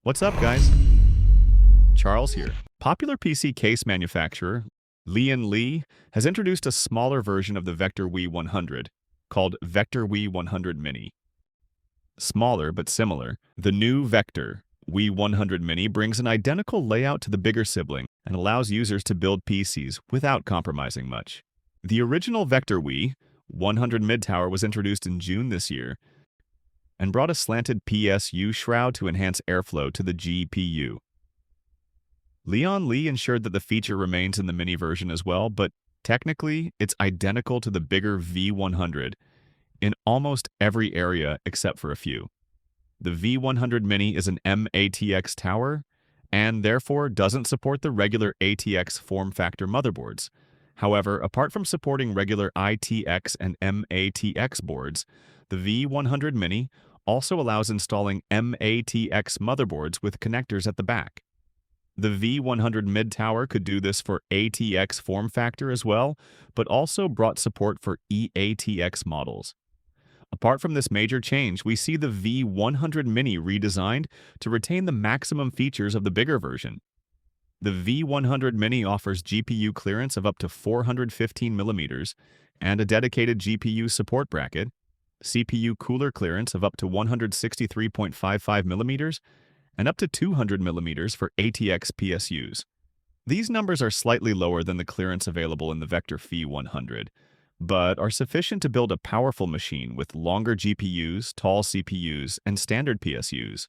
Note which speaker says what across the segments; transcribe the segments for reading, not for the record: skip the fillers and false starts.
Speaker 1: What's up, guys? Charles here. Popular PC case manufacturer Lian has introduced a smaller version of the Vector V100 called Vector V100 MINI. Smaller but similar, the new Vector V100 MINI brings an identical layout to the bigger sibling and allows users to build PCs without compromising much. The original Vector V100 mid-tower was introduced in June this year and brought a slanted PSU shroud to enhance airflow to the GPU. Lian ensured that the feature remains in the mini version as well, but technically it's identical to the bigger V100 in almost every area except for a few. The V100 Mini is an MATX tower and therefore doesn't support the regular ATX form factor motherboards. However, apart from supporting regular ITX and MATX boards, the V100 Mini also allows installing MATX motherboards with connectors at the back. The V100 mid-tower could do this for ATX form factor as well, but also brought support for eATX models. Apart from this major change, we see the V100 Mini redesigned to retain the maximum features of the bigger version. The V100 Mini offers GPU clearance of up to 415mm and a dedicated GPU support bracket, CPU cooler clearance of up to 163.55mm, and up to 200mm for ATX PSUs. These numbers are slightly lower than the clearance available in the Vector V100, but are sufficient to build a powerful machine with longer GPUs, tall CPUs, and standard PSUs.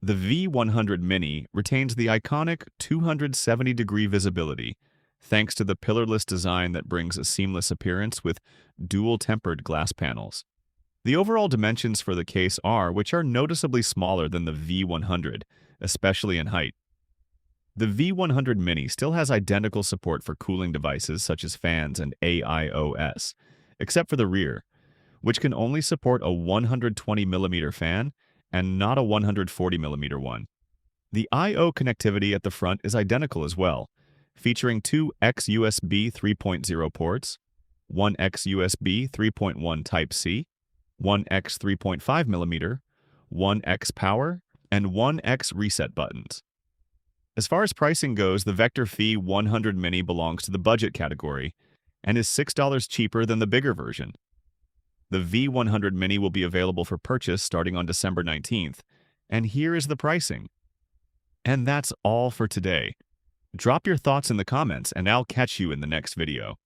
Speaker 1: The V100 Mini retains the iconic 270-degree visibility, thanks to the pillarless design that brings a seamless appearance with dual-tempered glass panels. The overall dimensions for the case which are noticeably smaller than the V100, especially in height. The V100 Mini still has identical support for cooling devices such as fans and AIOS, except for the rear, which can only support a 120mm fan and not a 140mm one. The I/O connectivity at the front is identical as well, featuring two X-USB 3.0 ports, one X-USB 3.1 Type-C, one X 3.5mm, one X power, and one X reset buttons. As far as pricing goes, the Vector V100 Mini belongs to the budget category and is $6 cheaper than the bigger version. The V100 Mini will be available for purchase starting on December 19th, and here is the pricing. And that's all for today. Drop your thoughts in the comments and I'll catch you in the next video.